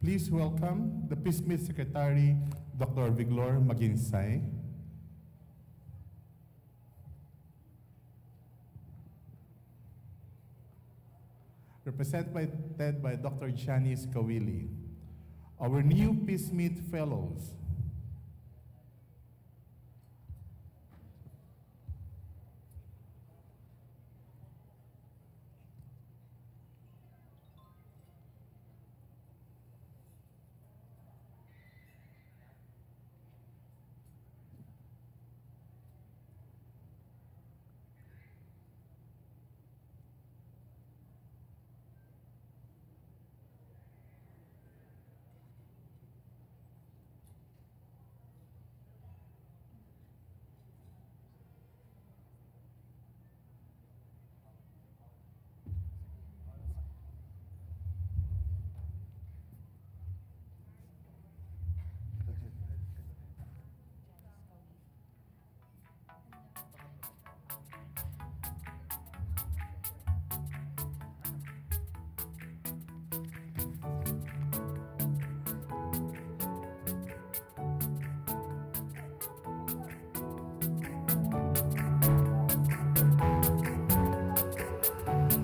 Please welcome the PSMID Secretary, Dr. Viglor Maginsay. Represented by Dr. Janice Kawili. Our new PSMID Fellows.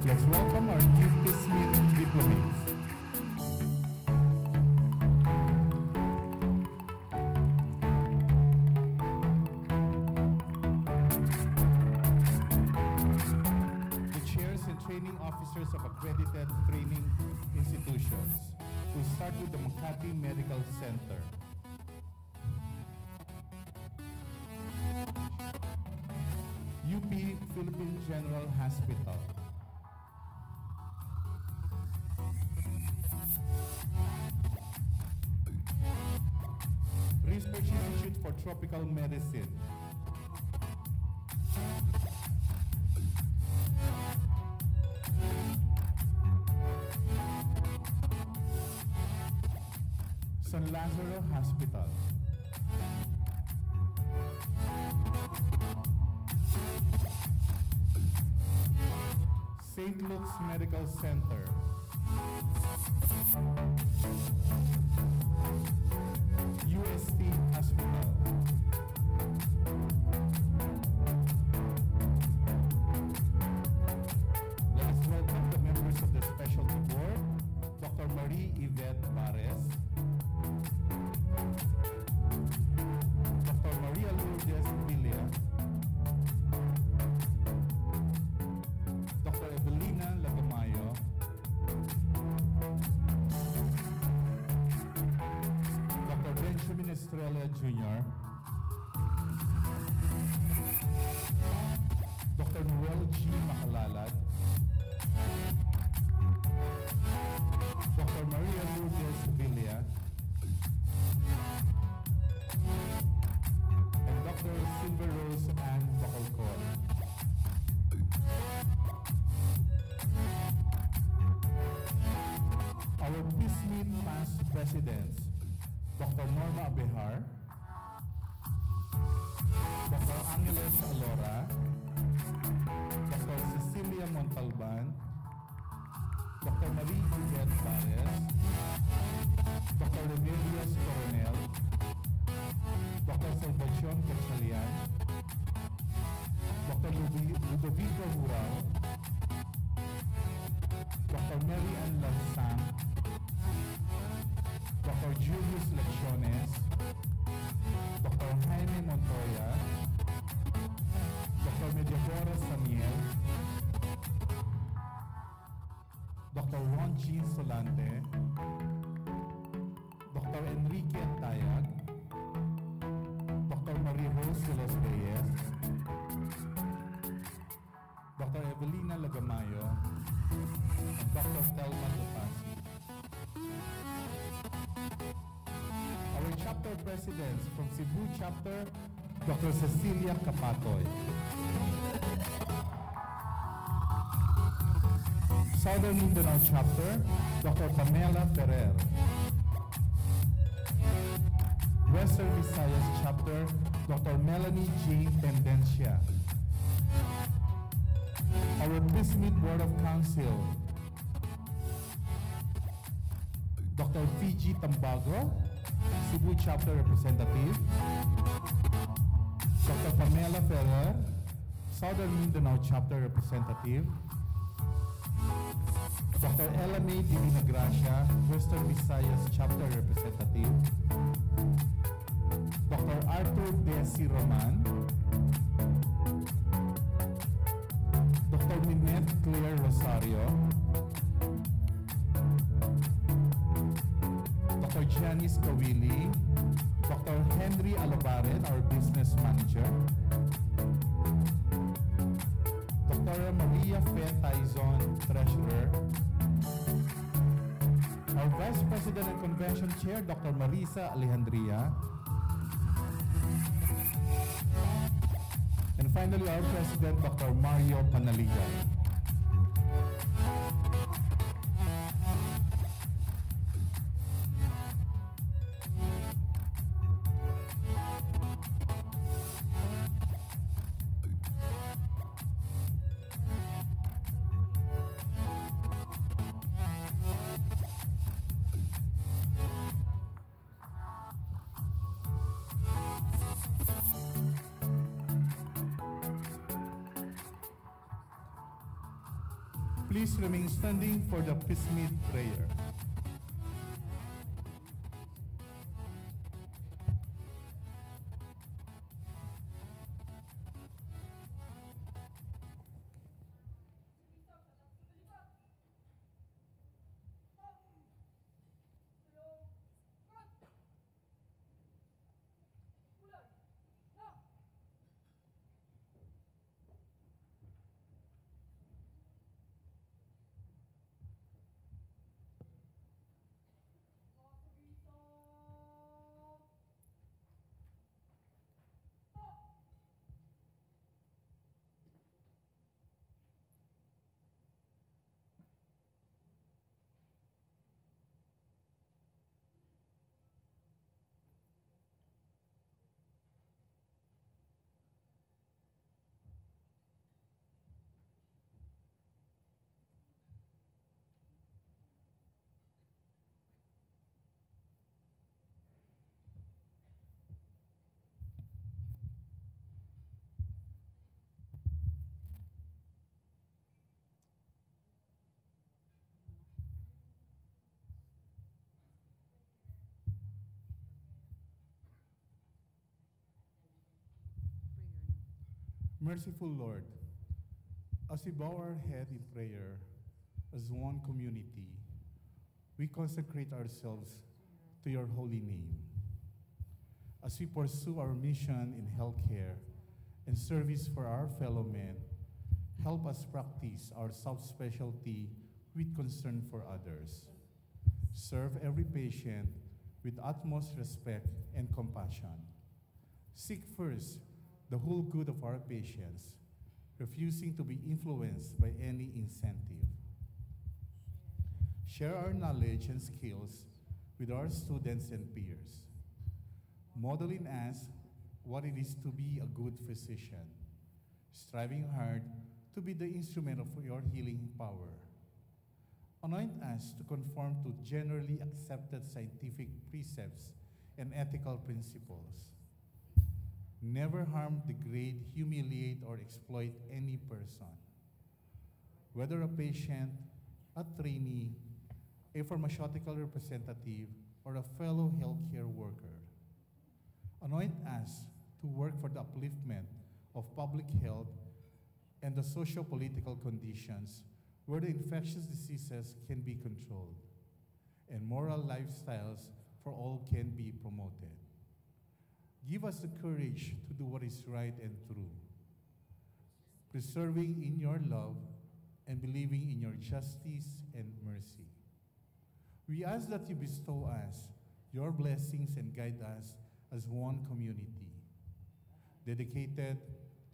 Let's welcome our new PSMID diplomates. The chairs and training officers of accredited training institutions. We'll start with the Makati Medical Center. UP Philippine General Hospital. Research Institute for Tropical Medicine. San Lazaro Hospital. St. Luke's Medical Center. UST Hospital. Let us welcome the members of the Specialty Board, Dr. Marie Yvette Bares, Dr. Maria Lourdes Villa, Dr. Evelina Lagamayo, Dr. Benjamin Estrella Jr., Dr. Noel G. Makalalad, Dr. Maria Lourdes Villa, and Dr. Silver Rose Ann Bacolcor. Our PSMID past presidents, Dr. Norma Abehar, Dr. Angeles Alora, Dr. Cecilia Montalban, Dr. Marie Yvette Bares, Dr. Remedios Coronel, Dr. Salvacion Quetzalian, Dr. Ludovico Hural, Dr. Mary Ann Lansang, Dr. Julius Lecciones, Dr. Jaime Montoya, Dr. Mediadora Samiel, Dr. Ron G. Solante, Dr. Enrique Tayag, Dr. Marie Rose de los Reyes, Dr. Evelina Lagamayo, and Dr. Telma Topasi. Our chapter presidents from Cebu chapter, Dr. Cecilia Capatoy. Southern Mindanao chapter, Dr. Pamela Ferrer. Western Visayas chapter, Dr. Melanie J. Tendencia. Our PSMID Board of Council, Dr. Fiji Tambago, Cebu Chapter Representative. Dr. Pamela Ferrer, Southern Mindanao Chapter Representative. Dr. Ella May Divina Gracia, Western Visayas Chapter Representative. Dr. Arthur Desi Roman. Dr. Minette Claire Rosario. Dr. Janice Kawili. Dr. Henry Alabaren, our business manager. Dr. Maria Fe Taizon, treasurer. Our Vice President and Convention Chair, Dr. Marisa Alejandria. And finally, our President, Dr. Mario Panaliga. Please remain standing for the PSMID prayer. Merciful Lord, as we bow our head in prayer as one community, we consecrate ourselves to your holy name. As we pursue our mission in healthcare and service for our fellow men, help us practice our subspecialty with concern for others. Serve every patient with utmost respect and compassion. Seek first the whole good of our patients, refusing to be influenced by any incentive. Share our knowledge and skills with our students and peers. Model in us what it is to be a good physician, striving hard to be the instrument of your healing power. Anoint us to conform to generally accepted scientific precepts and ethical principles. Never harm, degrade, humiliate, or exploit any person, whether a patient, a trainee, a pharmaceutical representative, or a fellow healthcare worker. Anoint us to work for the upliftment of public health and the socio-political conditions where the infectious diseases can be controlled and moral lifestyles for all can be promoted. Give us the courage to do what is right and true, preserving in your love and believing in your justice and mercy. We ask that you bestow us your blessings and guide us as one community, dedicated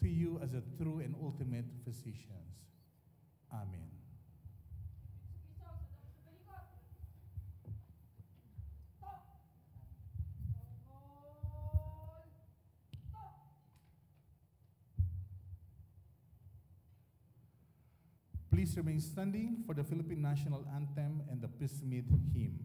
to you as a true and ultimate physicians. Amen. Please remain standing for the Philippine National Anthem and the PSMID hymn.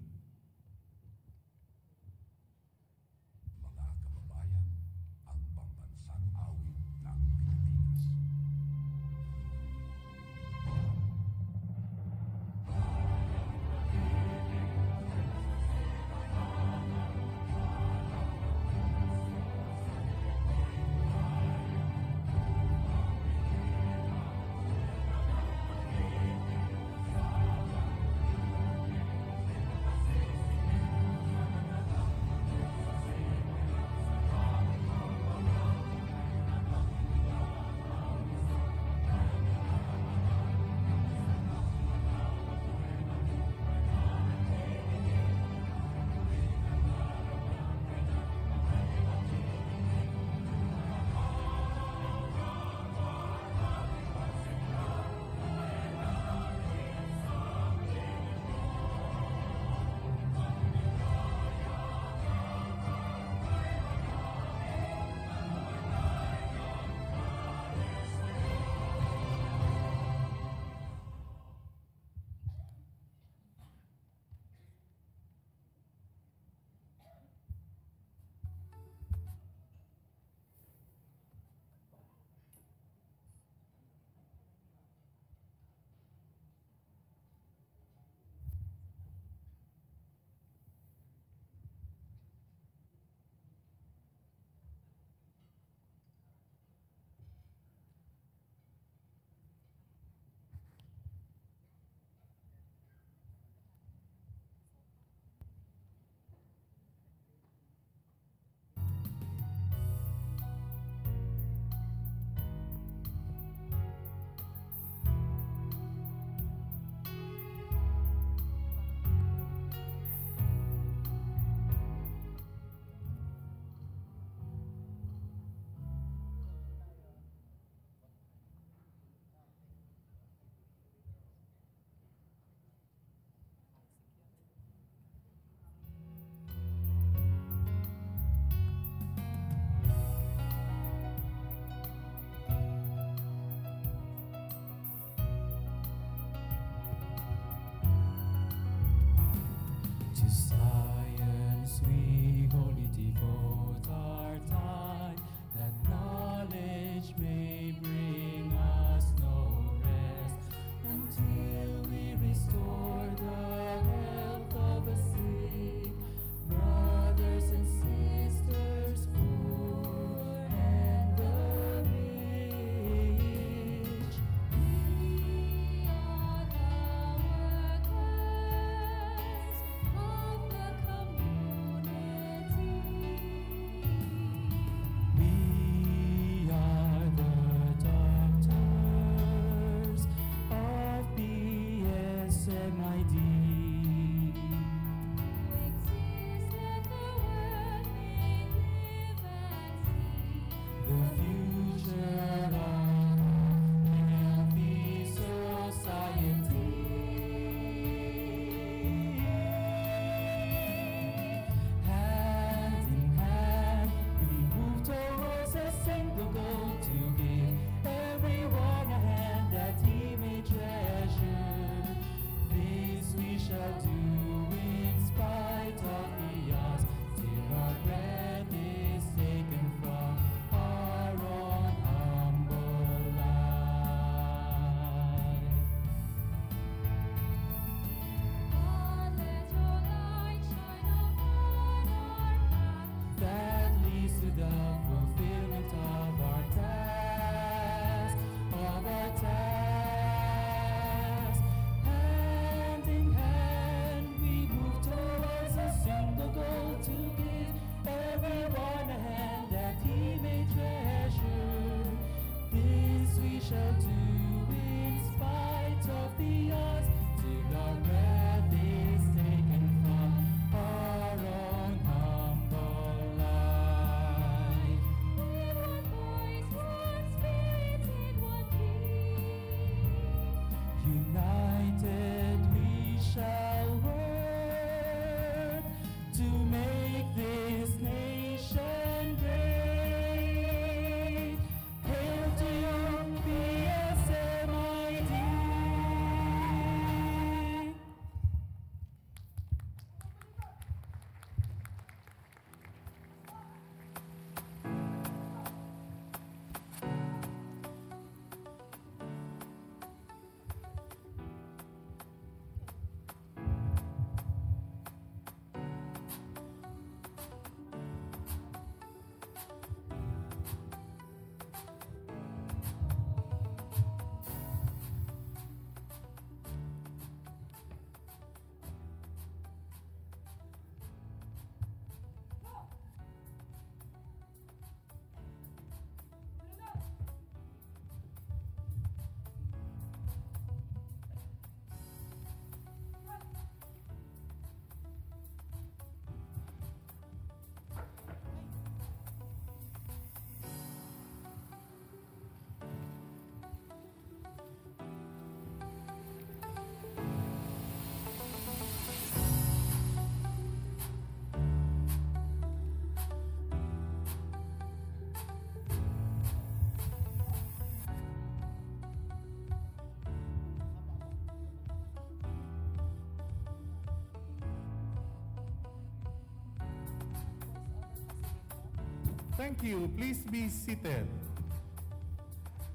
Thank you. Please be seated.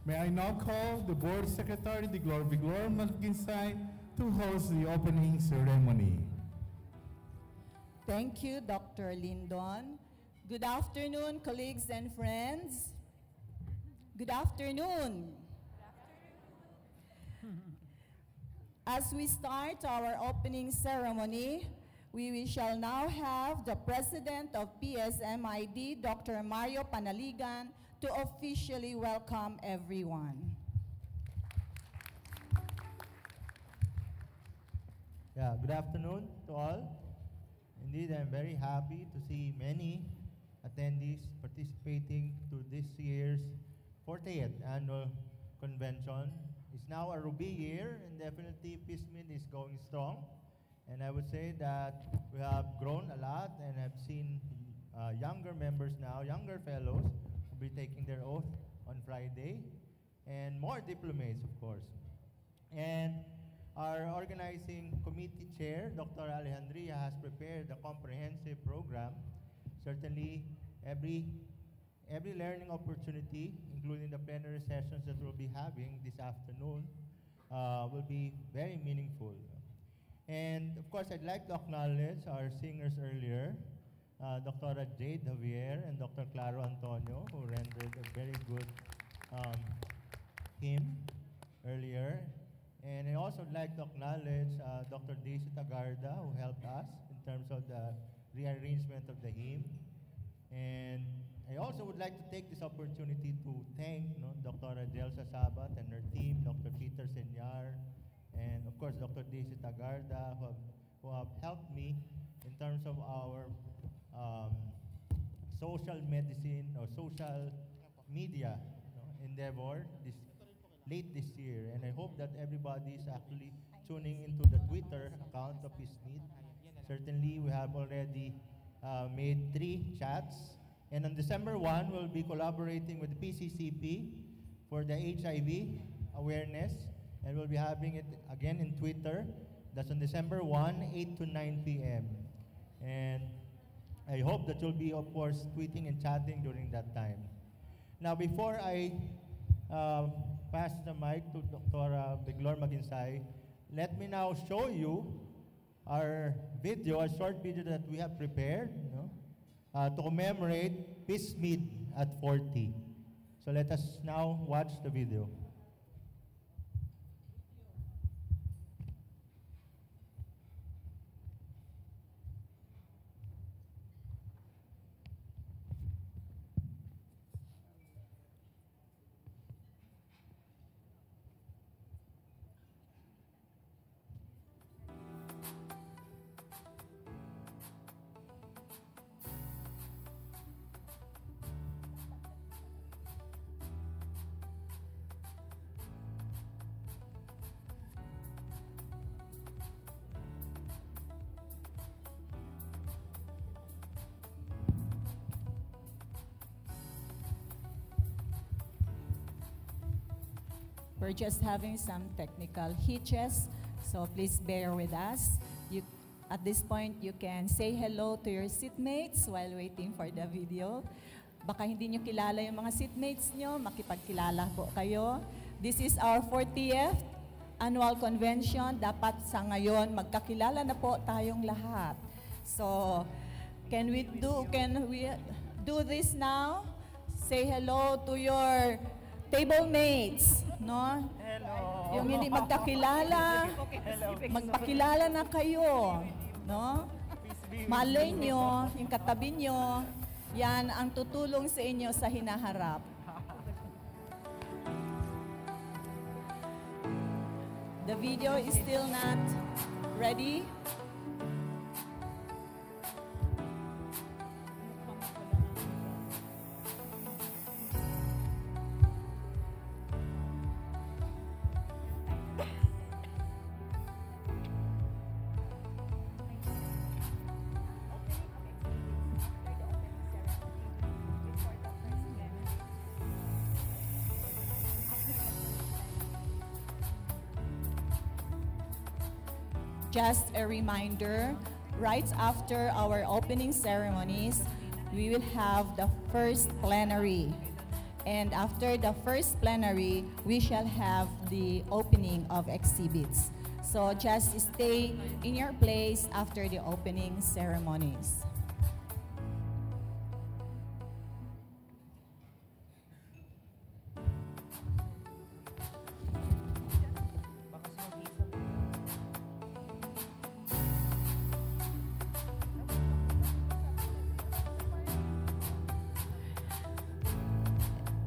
May I now call the Board Secretary, Diglor Maginsay, to host the opening ceremony. Thank you, Dr. Lindon. Good afternoon, colleagues and friends. Good afternoon. As we start our opening ceremony, we shall now have the President of PSMID, Dr. Mario Panaligan, to officially welcome everyone. Yeah, good afternoon to all. Indeed, I'm very happy to see many attendees participating to this year's 40th annual convention. It's now a Ruby year, and definitely PSMID is going strong. And I would say that we have grown a lot, and I've seen younger members now, younger fellows, will be taking their oath on Friday, and more diplomates, of course. And our organizing committee chair, Dr. Alejandria, has prepared a comprehensive program. Certainly, every learning opportunity, including the plenary sessions that we'll be having this afternoon, will be very meaningful. And of course, I'd like to acknowledge our singers earlier, Dr. Jade Javier and Dr. Claro Antonio, who rendered a very good hymn earlier. And I also would like to acknowledge Dr. Daisy Tagarda, who helped us in terms of the rearrangement of the hymn. And I also would like to take this opportunity to thank Dr. Adelsa Sabat and her team, Dr. Peter Senyar, and of course Dr. Daisy Tagarda, who have helped me in terms of our social medicine or social media endeavor late this year. And I hope that everybody is actually tuning into the Twitter account of PSMID. Certainly, we have already made 3 chats. And on December 1, we'll be collaborating with the PCCP for the HIV awareness. And we'll be having it again in Twitter. That's on December 1, 8 to 9 p.m. And I hope that you'll be, of course, tweeting and chatting during that time. Now, before I pass the mic to Dr. Diglor Maginsay, let me now show you our video, a short video that we have prepared to commemorate PSMID at 40. So let us now watch the video. We're just having some technical hitches, so please bear with us. At this point, you can say hello to your seatmates while waiting for the video. Baka hindi nyo kilala yung mga seatmates nyo, makipagkilala po kayo. This is our 40th annual convention. Dapat sa ngayon, magkakilala na po tayong lahat. So, can we do this now? Say hello to your table mates, no? Hello. Yung hindi magkakilala, magpakilala na kayo, no? Malay nyo, yung katabi nyo, yan ang tutulong sa inyo sa hinaharap. The video is still not ready. Just a reminder, right after our opening ceremonies, we will have the first plenary. And after the first plenary, we shall have the opening of exhibits. So just stay in your place after the opening ceremonies.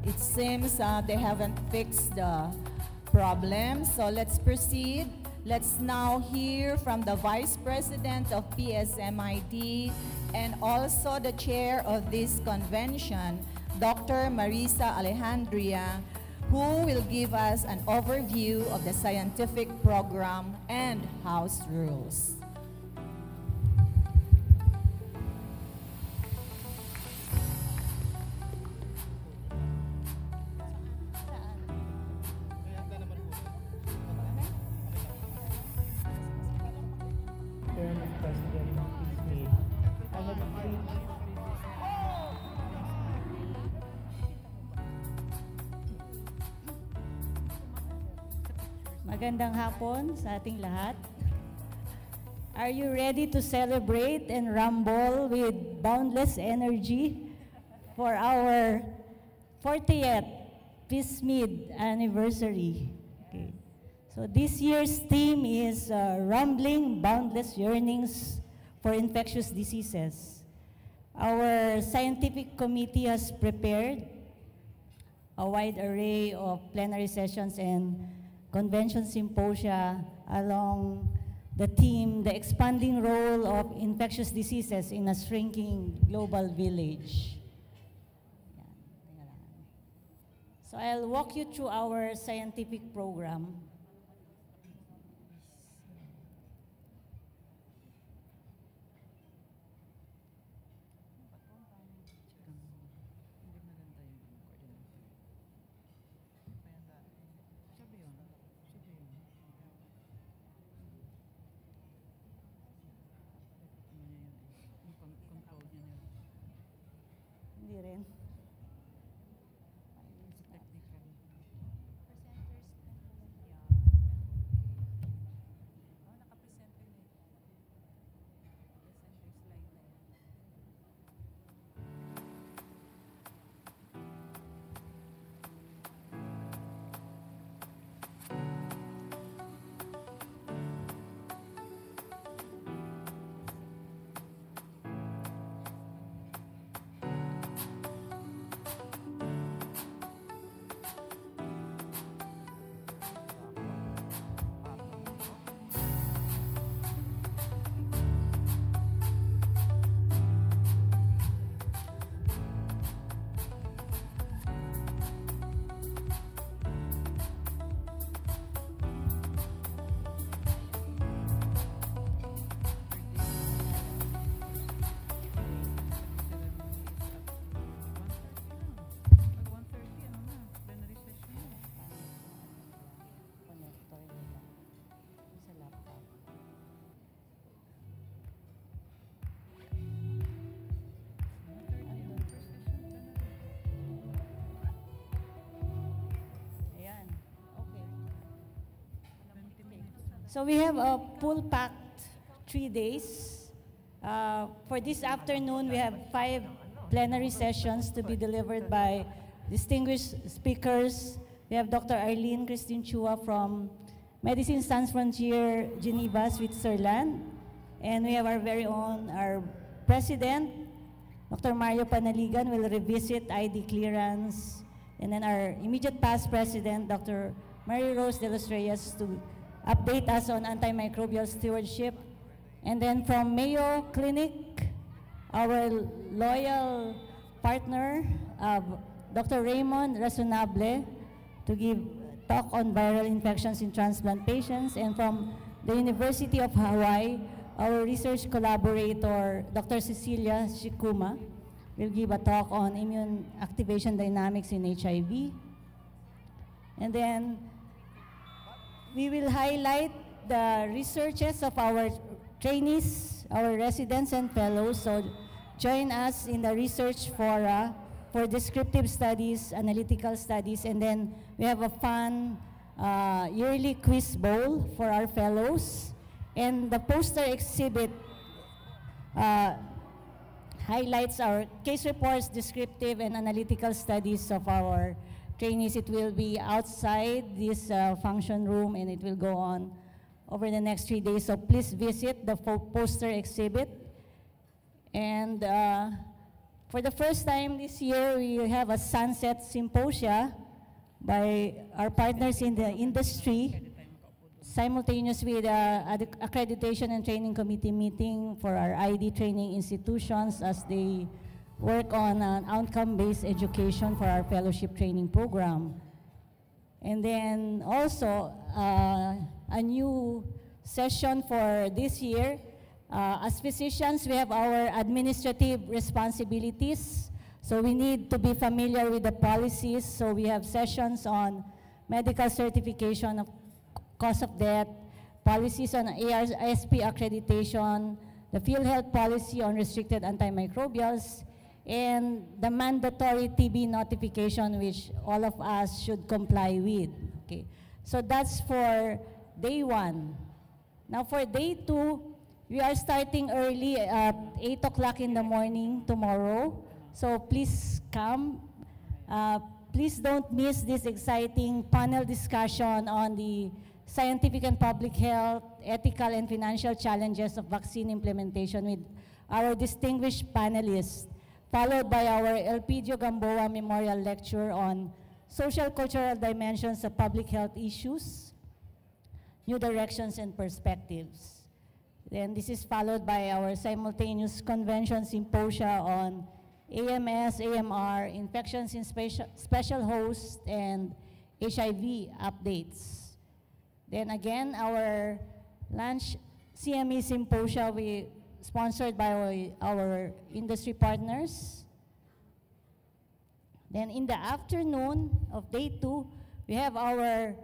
It seems they haven't fixed the problem, so let's proceed. Let's now hear from the Vice President of PSMID and also the Chair of this convention, Dr. Marisa Alejandria, who will give us an overview of the scientific program and house rules. Magandang hapon sa ating lahat. Are you ready to celebrate and rumble with boundless energy for our 40th PSMID anniversary? Okay. So this year's theme is Rumbling Boundless Yearnings for Infectious Diseases. Our scientific committee has prepared a wide array of plenary sessions and convention symposia along the theme, the expanding role of infectious diseases in a shrinking global village. So I'll walk you through our scientific program. Hindi rin. So we have a full-packed 3 days. For this afternoon, we have 5 plenary sessions to be delivered by distinguished speakers. We have Dr. Arlene Christine Chua from Medicine Sans Frontier, Geneva, Switzerland. And we have our very own, our president, Dr. Mario Panaligan, will revisit ID clearance. And then our immediate past president, Dr. Mary Rose de los Reyes, to update us on antimicrobial stewardship. And then from Mayo Clinic, our loyal partner, Dr. Raymond Razonable, to give talk on viral infections in transplant patients. And from the University of Hawaii, our research collaborator, Dr. Cecilia Shikuma, will give a talk on immune activation dynamics in HIV. And then we will highlight the researches of our trainees, our residents and fellows. So join us in the research fora for descriptive studies, analytical studies, and then we have a fun yearly quiz bowl for our fellows. And the poster exhibit highlights our case reports, descriptive and analytical studies of our trainees. It will be outside this function room, and it will go on over the next 3 days. So please visit the poster exhibit. And for the first time this year, we have a sunset symposia by our partners in the industry, simultaneous with accreditation and training committee meeting for our ID training institutions as they work on an outcome-based education for our fellowship training program. And then also a new session for this year. As physicians, we have our administrative responsibilities. So we need to be familiar with the policies. So we have sessions on medical certification of cause of death, policies on ARSP accreditation, the field health policy on restricted antimicrobials, and the mandatory TB notification, which all of us should comply with. Okay, so that's for day 1. Now for day 2, we are starting early at 8 o'clock in the morning tomorrow. So please come. Please don't miss this exciting panel discussion on the scientific and public health, ethical and financial challenges of vaccine implementation with our distinguished panelists, followed by our Elpidio Gamboa Memorial Lecture on social cultural dimensions of public health issues, new directions and perspectives. Then this is followed by our simultaneous convention symposia on AMS, AMR, infections in special host, and HIV updates. Then again, our lunch CME symposia sponsored by our industry partners. Then in the afternoon of day 2, we have our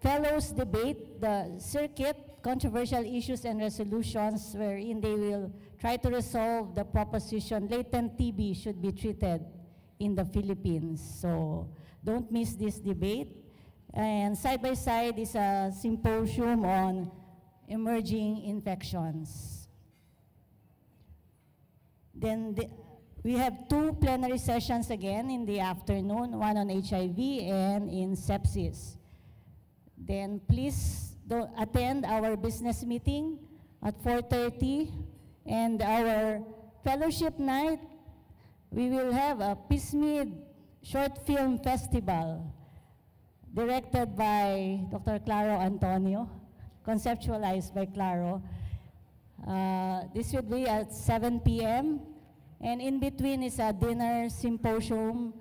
fellows debate, the circuit, controversial issues and resolutions, wherein they will try to resolve the proposition latent TB should be treated in the Philippines. So don't miss this debate. And side by side is a symposium on emerging infections. Then we have 2 plenary sessions again in the afternoon, one on HIV and in sepsis. Then please attend our business meeting at 4:30, and our fellowship night, we will have a PSMID short film festival directed by Dr. Claro Antonio, conceptualized by Claro. This will be at 7 p.m. And in between is a dinner symposium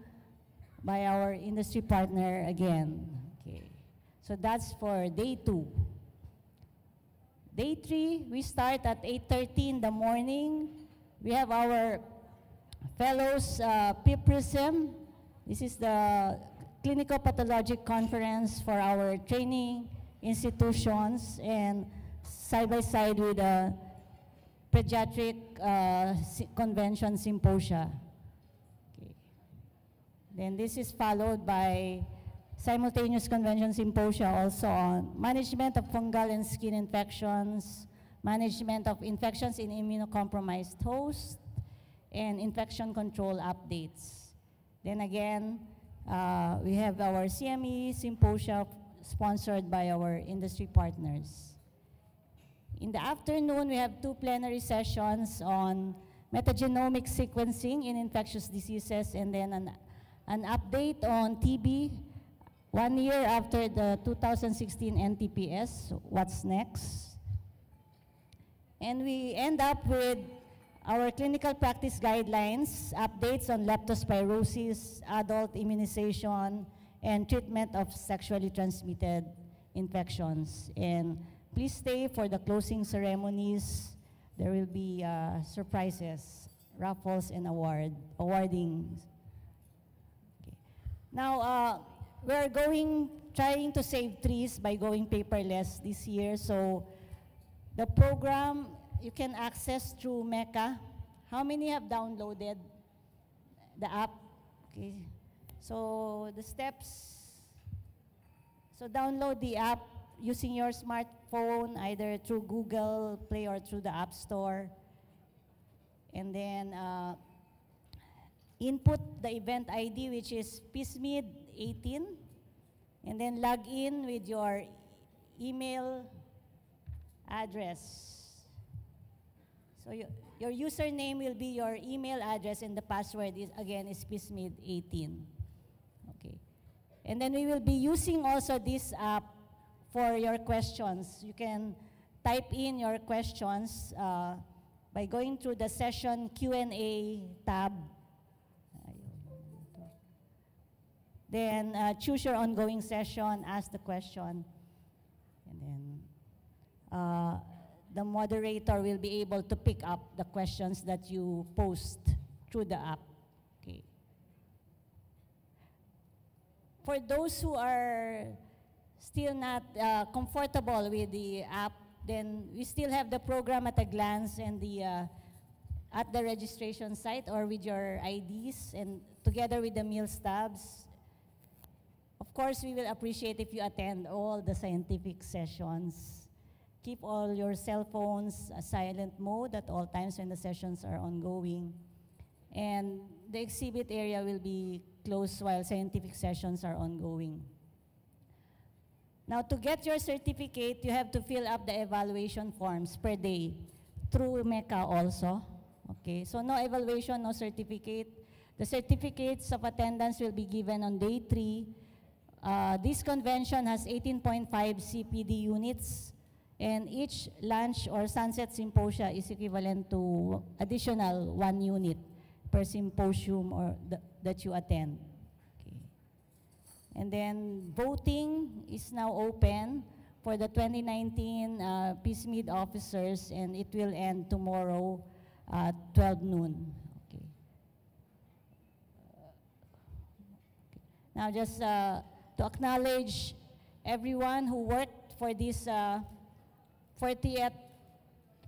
by our industry partner again. Okay. So that's for day 2. Day 3, we start at 8:30 in the morning. We have our fellows PPRISM. This is the Clinical Pathologic Conference for our training institutions, and side by side with the Pediatric Convention Symposia. Okay. Then this is followed by simultaneous convention symposia also on management of fungal and skin infections, management of infections in immunocompromised hosts, and infection control updates. Then again, we have our CME symposia sponsored by our industry partners. In the afternoon, we have 2 plenary sessions on metagenomic sequencing in infectious diseases, and then an update on TB 1 year after the 2016 NTPS, what's next. And we end up with our clinical practice guidelines, updates on leptospirosis, adult immunization, and treatment of sexually transmitted infections. And please stay for the closing ceremonies. There will be surprises, raffles, and awarding. Okay. Now, we're trying to save trees by going paperless this year. So the program you can access through MECA, How many have downloaded the app? Okay. So the steps, so download the app using your smartphone, either through Google Play or through the App Store. And then input the event ID, which is PSMID 18. And then log in with your email address. So your username will be your email address, and the password is, again, is PSMID 18. Okay. And then we will be using also this app for your questions. You can type in your questions by going through the session Q&A tab. Then choose your ongoing session, ask the question, and then the moderator will be able to pick up the questions that you post through the app. Okay. For those who are still not comfortable with the app, then we still have the program at a glance and the at the registration site or with your IDs and together with the meal stubs. Of course, we will appreciate if you attend all the scientific sessions. Keep all your cell phones silent mode at all times when the sessions are ongoing. And the exhibit area will be closed while scientific sessions are ongoing. Now, to get your certificate, you have to fill up the evaluation forms per day through MECA also. Okay, so no evaluation, no certificate. The certificates of attendance will be given on day 3. This convention has 18.5 CPD units, and each lunch or sunset symposia is equivalent to additional 1 unit per symposium or that you attend. Okay. And then voting is now open for the 2019 PSMID officers, and it will end tomorrow at 12 noon. Okay. Now just to acknowledge everyone who worked for this 40th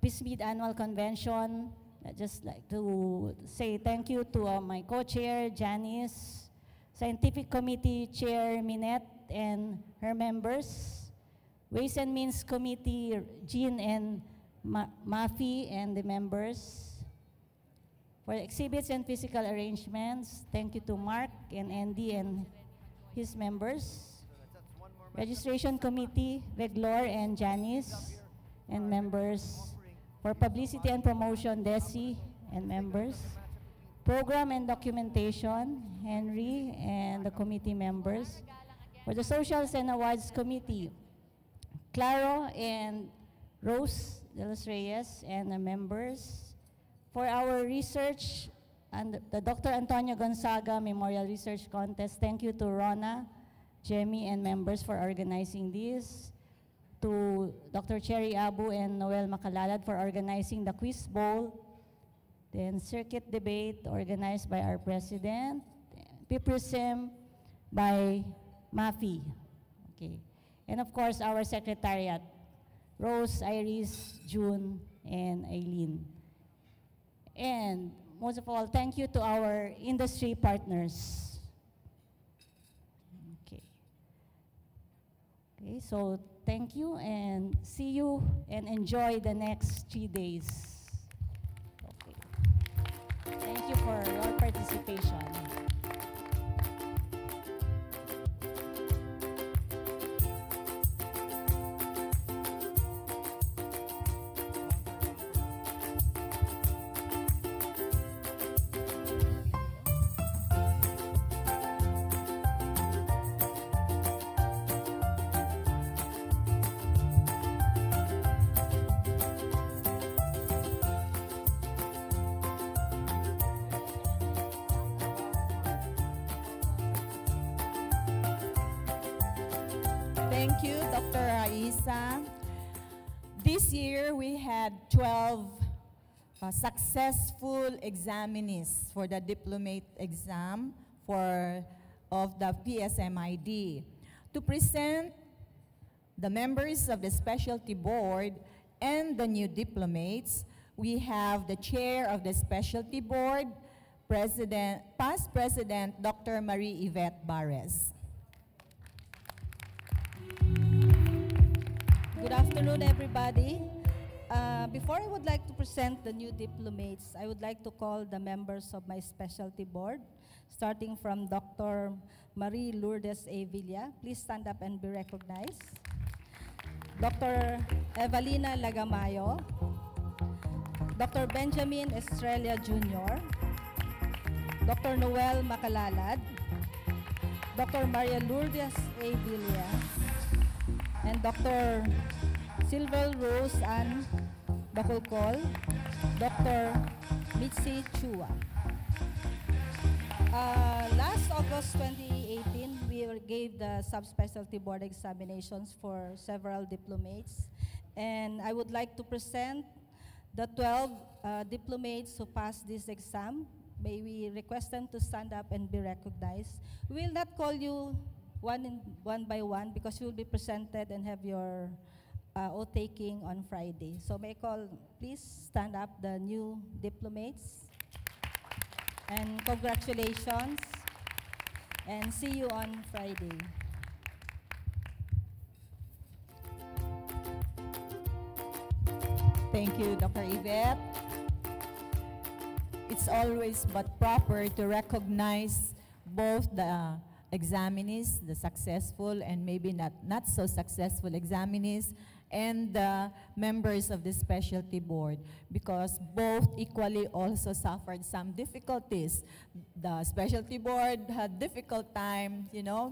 PSMID Annual Convention. I'd just like to say thank you to my co-chair, Janice, Scientific Committee Chair, Minette, and her members, Ways and Means Committee, Jean and Mafi, and the members. For exhibits and physical arrangements, thank you to Mark and Andy and his members. Registration Committee, Veglor and Janice, and members. For publicity and promotion, Desi and members. Program and documentation, Henry and the committee members. For the Socials and Awards Committee, Claro and Rose de los Reyes and the members. For our research, and the Dr. Antonio Gonzaga Memorial Research Contest, thank you to Rona, Jemmy, and members for organizing this. To Dr. Cherry Abu and Noel Macalalad for organizing the quiz bowl. Then circuit debate organized by our president. PIPRISM by Mafi. Okay. And of course, our secretariat, Rose, Iris, June, and Eileen. And most of all, thank you to our industry partners. Okay. Okay, so thank you and see you and enjoy the next 3 days. Okay. Thank you for your participation. Thank you, Dr. Raisa. This year, we had 12 successful examinees for the diplomate exam of the PSMID. To present the members of the specialty board and the new diplomates, we have the chair of the specialty board, past President Dr. Marie Yvette Barres. Good afternoon, everybody. Before I would like to present the new diplomates, I would like to call the members of my specialty board, starting from Dr. Marie Lourdes A. Villa. Please stand up and be recognized. Dr. Evalina Lagamayo, Dr. Benjamin Estrella Jr., Dr. Noel Macalalad, Dr. Maria Lourdes A. Villa, and Dr. Silver Rose Ann Bacolcol, Dr. Mitzi Chua. Last August 2018, we gave the subspecialty board examinations for several diplomates, and I would like to present the 12 diplomates who passed this exam. May we request them to stand up and be recognized. We will not call you one by one because you will be presented and have your oath taking on Friday. So may I call, please stand up, the new diplomates. And congratulations, and see you on Friday. Thank you, Dr. Yvette. It's always but proper to recognize both the examinees, the successful and maybe not so successful examinees, and the members of the specialty board, because both equally also suffered some difficulties. The specialty board had difficult time,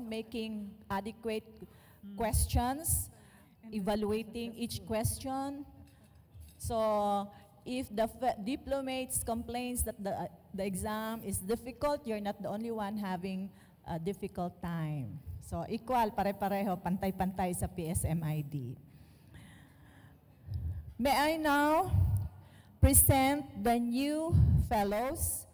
making adequate questions, evaluating each question. So if the diplomates complains that the exam is difficult, you're not the only one having a difficult time. So equal, pare-pareho, pantay-pantay sa PSMID. May I now present the new fellows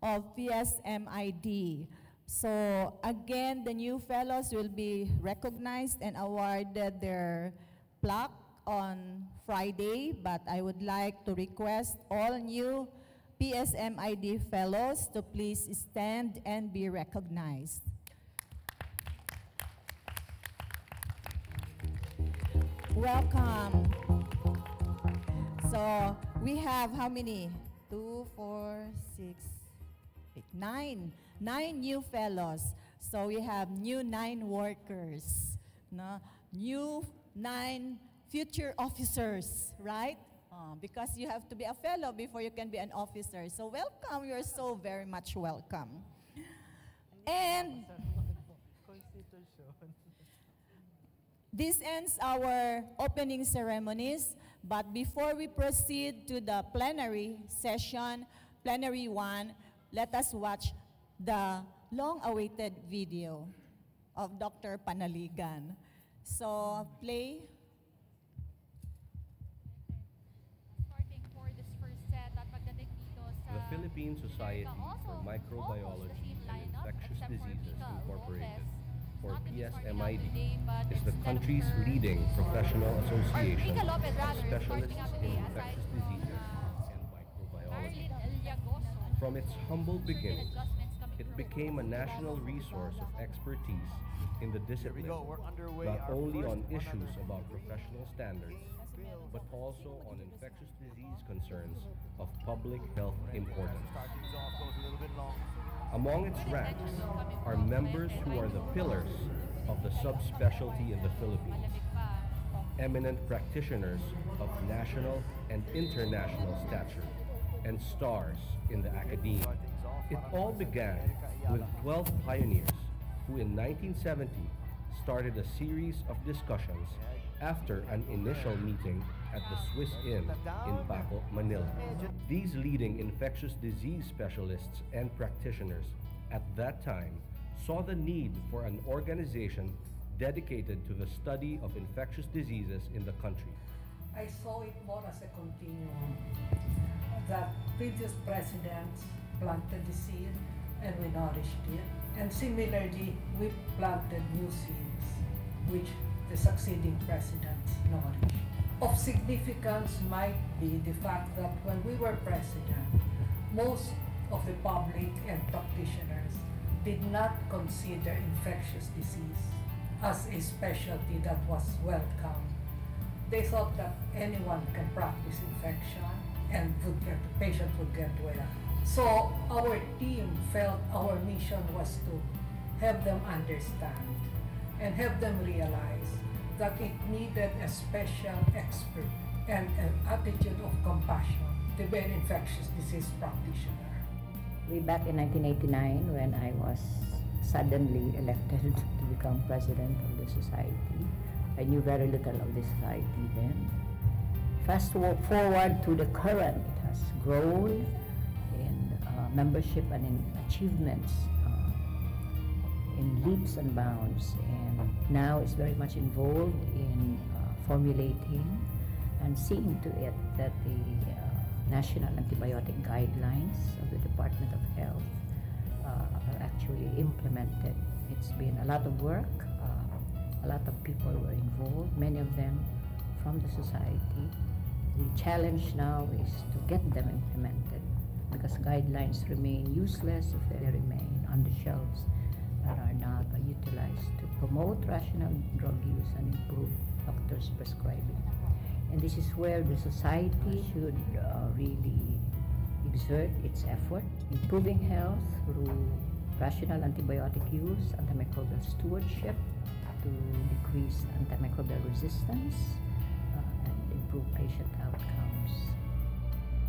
of PSMID. So again, the new fellows will be recognized and awarded their plaque on Friday, but I would like to request all new PSMID fellows to please stand and be recognized. Welcome. So we have how many? 2, 4, 6, 8, 9. 9 new fellows. So we have new 9 workers. No? New 9 future officers, right? Because you have to be a fellow before you can be an officer. So welcome, you're so very much welcome. And this ends our opening ceremonies, but before we proceed to the plenary session, plenary 1, let us watch the long-awaited video of Dr. Panaligan. So, play. The Philippine Society for Microbiology and Infectious Diseases Incorporated, or PSMID, is the country's leading professional association of specialists in infectious diseases and microbiology. From its humble beginnings, it became a national resource of expertise in the discipline, not only on issues about professional standards, but also on infectious disease concerns of public health importance. Among its ranks are members who are the pillars of the subspecialty in the Philippines, eminent practitioners of national and international stature, and stars in the academia. It all began with 12 pioneers who in 1970 started a series of discussions after an initial meeting at the Swiss Inn in Baco, Manila. These leading infectious disease specialists and practitioners at that time saw the need for an organization dedicated to the study of infectious diseases in the country. I saw it more as a continuum. That previous presidents planted the seed and we nourished it. And similarly, we planted new seeds, which the succeeding presidents nourished. Of significance might be the fact that when we were president, most of the public and practitioners did not consider infectious disease as a specialty that was welcome. They thought that anyone can practice infection and the patient would get well. So our team felt our mission was to help them understand and help them realize that it needed a special expert and an attitude of compassion to be an infectious disease practitioner. Way back in 1989, when I was suddenly elected to become president of the society, I knew very little of the society then. Fast forward to the current, it has grown in membership and in achievements in leaps and bounds, and now is very much involved in formulating and seeing to it that the national antibiotic guidelines of the Department of Health are actually implemented. It's been a lot of work. A lot of people were involved, many of them from the society. The challenge now is to get them implemented, because guidelines remain useless if they remain on the shelves and are not utilized to promote rational drug use and improve doctors' prescribing. And this is where the society should really exert its effort, improving health through rational antibiotic use, antimicrobial stewardship to decrease antimicrobial resistance, and improve patient outcomes.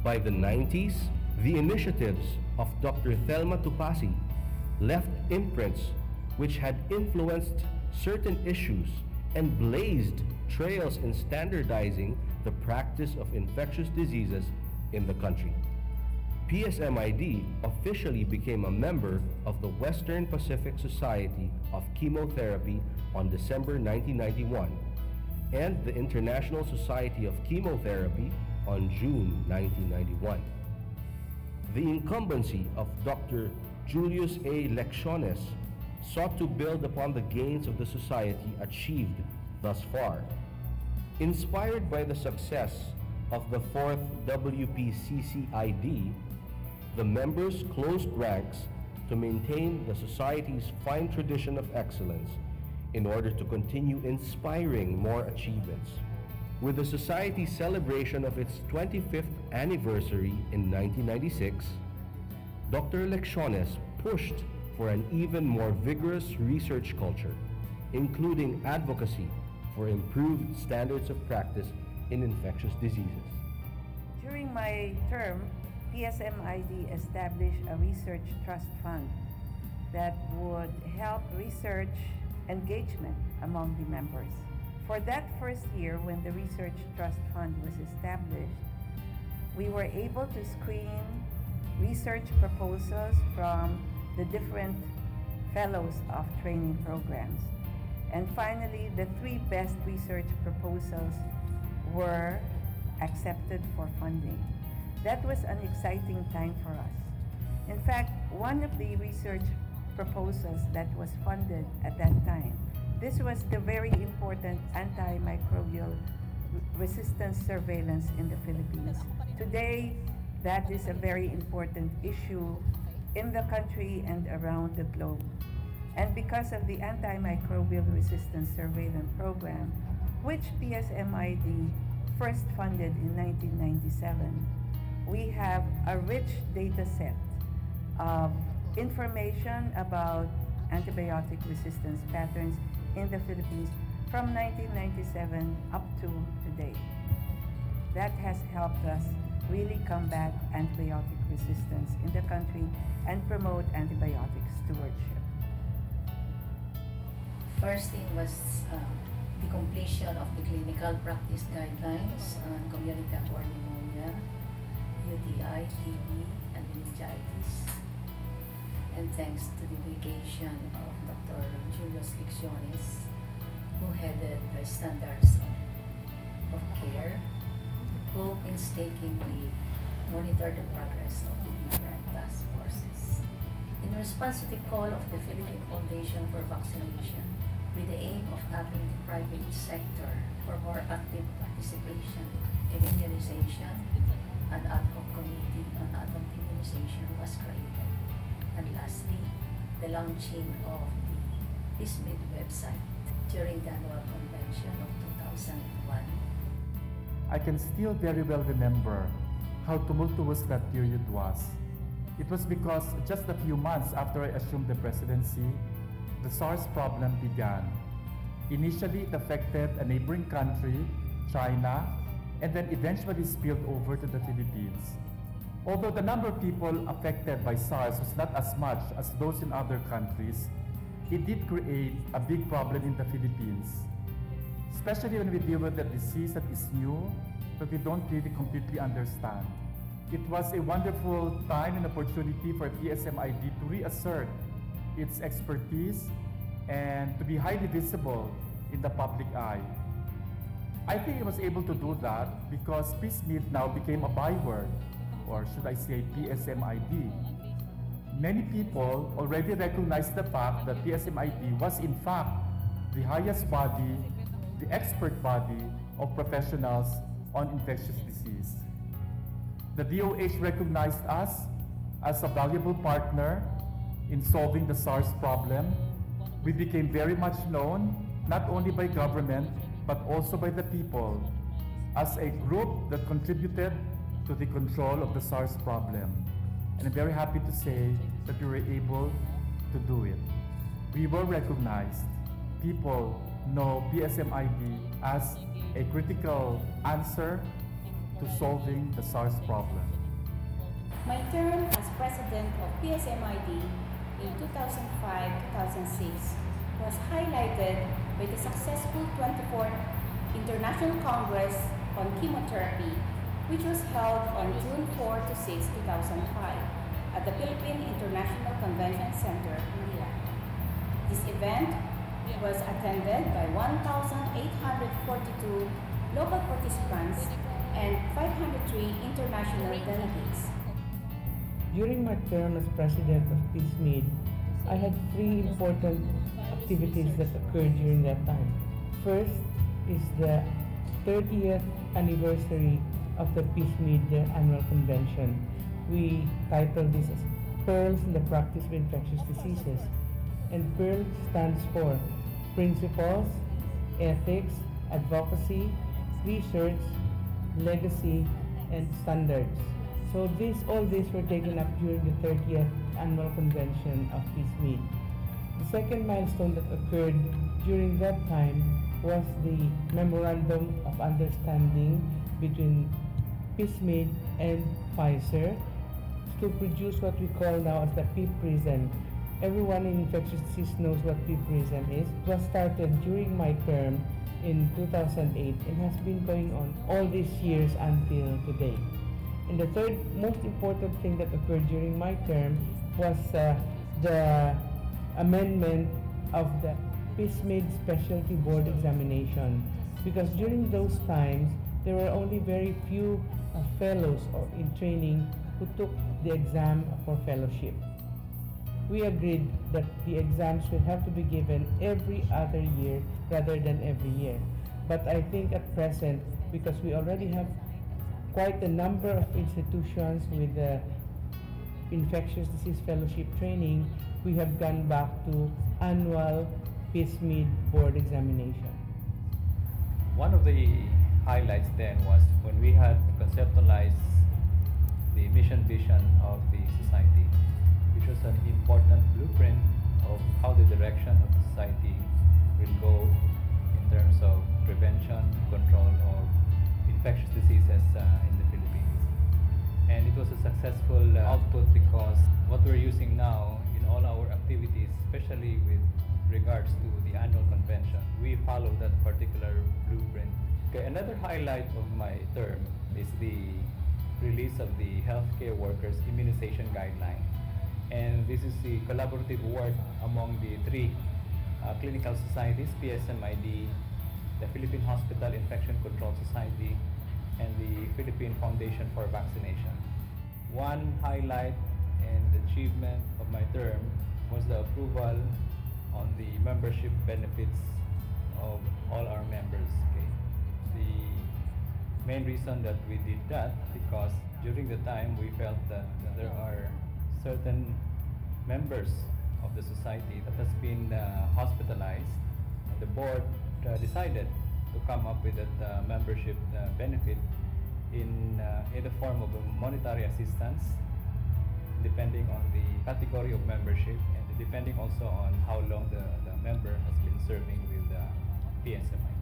By the 90s, the initiatives of Dr. Thelma Tupasi left imprints which had influenced certain issues and blazed trails in standardizing the practice of infectious diseases in the country. PSMID officially became a member of the Western Pacific Society of Chemotherapy on December 1991 and the International Society of Chemotherapy on June 1991. The incumbency of Dr. Julius A. Lecciones sought to build upon the gains of the society achieved thus far. Inspired by the success of the 4th WPCCID, the members closed ranks to maintain the society's fine tradition of excellence in order to continue inspiring more achievements. With the society's celebration of its 25th anniversary in 1996, Dr. Lecciones pushed for an even more vigorous research culture, including advocacy for improved standards of practice in infectious diseases. During my term, PSMID established a research trust fund that would help research engagement among the members. For that first year, when the research trust fund was established, we were able to screen research proposals from the different fellows of training programs. And finally, the 3 best research proposals were accepted for funding. That was an exciting time for us. In fact, one of the research proposals that was funded at that time, this was the very important antimicrobial resistance surveillance in the Philippines. Today, that is a very important issue in the country and around the globe. And because of the antimicrobial resistance surveillance program, which PSMID first funded in 1997, we have a rich data set of information about antibiotic resistance patterns in the Philippines from 1997 up to today. That has helped us really combat antibiotic resistance in the country and promote antibiotic stewardship. First thing was the completion of the clinical practice guidelines on community-acquired pneumonia, UTI, TB, and meningitis. And thanks to the dedication of Dr. Julius Lecciones, who headed the standards of care, who painstakingly monitor the progress of the different task forces. In response to the call of the Philippine Foundation for Vaccination, with the aim of having the private sector for more active participation in immunization. An ad hoc committee on adult immunization was created. And lastly, the launching of the PSMID website during the annual convention of 2001. I can still very well remember how tumultuous that period was. It was because just a few months after I assumed the presidency, the SARS problem began. Initially, it affected a neighboring country, China, and then eventually spilled over to the Philippines. Although the number of people affected by SARS was not as much as those in other countries, it did create a big problem in the Philippines, especially when we deal with a disease that is new, that we don't really completely understand. It was a wonderful time and opportunity for PSMID to reassert its expertise and to be highly visible in the public eye. I think it was able to do that because PSMID now became a byword, or should I say PSMID. Many people already recognize the fact that PSMID was in fact the highest body, the expert body of professionals on infectious disease. The DOH recognized us as a valuable partner in solving the SARS problem. We became very much known, not only by government, but also by the people, as a group that contributed to the control of the SARS problem. And I'm very happy to say that we were able to do it. We were recognized. People know PSMID as a critical answer to solving the SARS problem. My term as president of PSMID in 2005-2006 was highlighted by the successful 24th International Congress on Chemotherapy, which was held on June 4 to 6, 2005 at the Philippine International Convention Center, Manila. This event was attended by 1,842 local participants and 503 international delegates. During my term as president of PSMID, I had three important activities that occurred during that time. First is the 30th anniversary of the PSMID annual convention. We titled this as Pearls in the Practice of Infectious Diseases. And PEARL stands for Principles, Ethics, Advocacy, Research, Legacy, and Standards. So all these were taken up during the 30th annual convention of PSMID. The second milestone that occurred during that time was the Memorandum of Understanding between PSMID and Pfizer to produce what we call now as the PPRISM. Everyone in infectious disease knows what PPRISM is. It was started during my term in 2008 and has been going on all these years until today. And the third most important thing that occurred during my term was the amendment of the PSMID Specialty Board examination, because during those times there were only very few fellows or in training who took the exam for fellowship. We agreed that the exams will have to be given every other year rather than every year. But I think at present, because we already have quite a number of institutions with infectious disease fellowship training, we have gone back to annual PSMID board examination. One of the highlights then was when we had conceptualized the mission vision of the society, which was an important blueprint of how the direction of the society will go in terms of prevention, control of infectious diseases in the Philippines. And it was a successful output because what we're using now in all our activities, especially with regards to the annual convention, we follow that particular blueprint. Okay, another highlight of my term is the release of the Healthcare Workers Immunization Guideline. And this is the collaborative work among the three clinical societies, PSMID, the Philippine Hospital Infection Control Society, and the Philippine Foundation for Vaccination. One highlight and achievement of my term was the approval on the membership benefits of all our members. Okay? The main reason that we did that because during the time we felt that there are certain members of the society that has been hospitalized. The board decided to come up with that membership benefit in the form of a monetary assistance depending on the category of membership and depending also on how long the member has been serving with PSMID.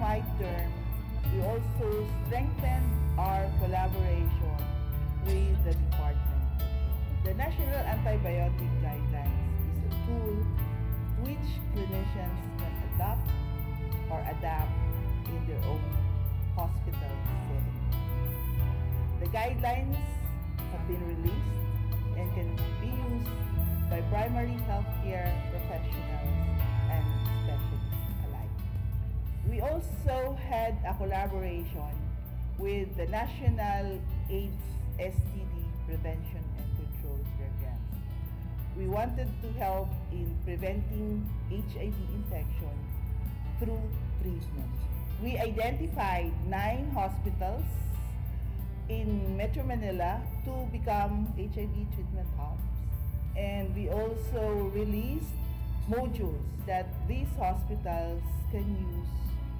my term, we also strengthened our collaboration with the department. The National Antibiotic Guidelines is a tool which clinicians can adopt or adapt in their own hospital setting. The guidelines have been released and can be used by primary healthcare professionals and specialists alike. We also had a collaboration with the National AIDS STD Prevention and Control Programs. We wanted to help in preventing HIV infections through treatment. We identified 9 hospitals in Metro Manila to become HIV treatment hubs. And we also released modules that these hospitals can use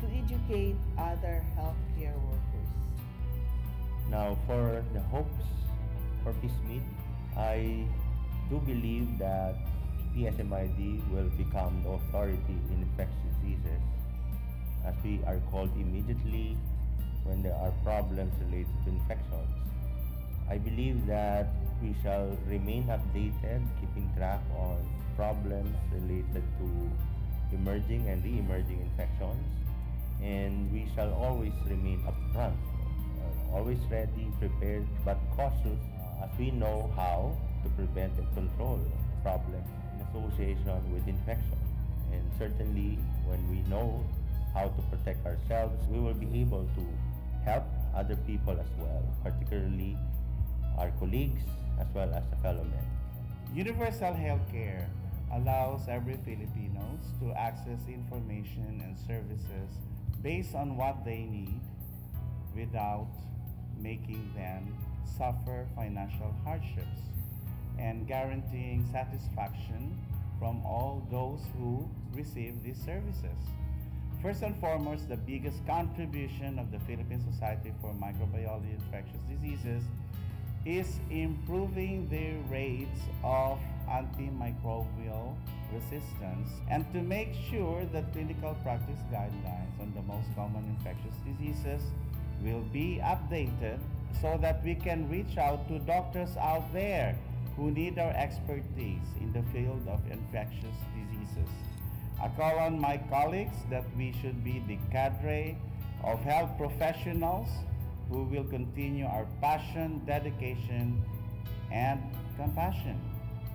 to educate other healthcare workers. Now, for the hopes for PSMID, I do believe that PSMID will become the authority in infectious diseases, as we are called immediately when there are problems related to infections. I believe that we shall remain updated, keeping track on problems related to emerging and re-emerging infections, and we shall always remain upfront, always ready, prepared, but cautious, as we know how to prevent and control problems in association with infection. And certainly, when we know how to protect ourselves, we will be able to help other people as well, particularly our colleagues as well as the fellow men. Universal healthcare allows every Filipinos to access information and services based on what they need without making them suffer financial hardships, and guaranteeing satisfaction from all those who receive these services. First and foremost, the biggest contribution of the Philippine Society for Microbiology and Infectious Diseases is improving the rates of antimicrobial resistance, and to make sure that clinical practice guidelines on the most common infectious diseases will be updated so that we can reach out to doctors out there who need our expertise in the field of infectious diseases. I call on my colleagues that we should be the cadre of health professionals who will continue our passion, dedication, and compassion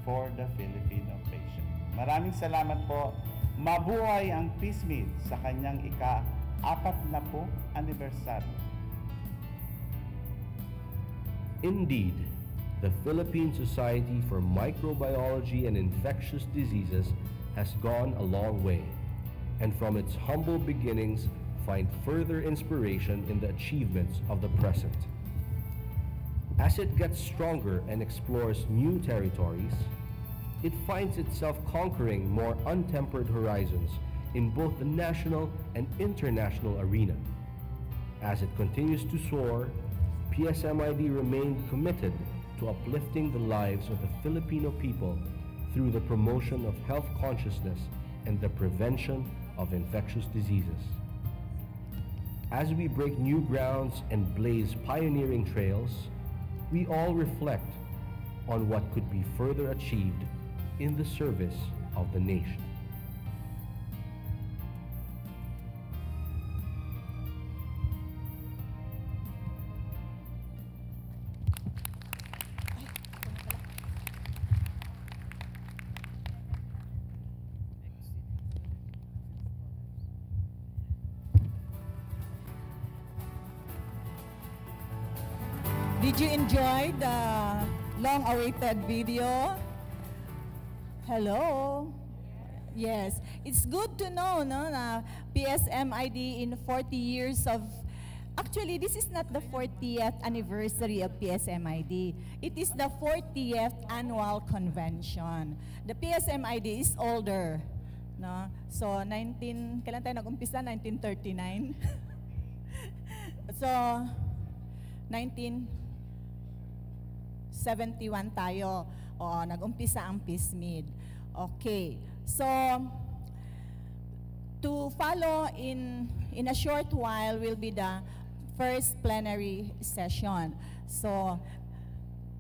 for the Filipino patient. Maraming salamat po. Mabuhay ang PSMID sa kanyang ika-40 anibersaryo. Indeed, the Philippine Society for Microbiology and Infectious Diseases has gone a long way, and from its humble beginnings find further inspiration in the achievements of the present. As it gets stronger and explores new territories, it finds itself conquering more untempered horizons in both the national and international arena. As it continues to soar, PSMID remained committed to uplifting the lives of the Filipino people through the promotion of health consciousness and the prevention of infectious diseases. As we break new grounds and blaze pioneering trails, we all reflect on what could be further achieved in the service of the nation. Did you enjoy the long-awaited video? Hello? Yes. It's good to know, no, na PSMID in 40 years of... Actually, this is not the 40th anniversary of PSMID. It is the 40th annual convention. The PSMID is older. No? So, kailan tayo nag-umpisa? 1939? So, 1971 tayo. O, nag-umpisa ang PSMID. Okay. So, to follow in a short while will be the first plenary session. So,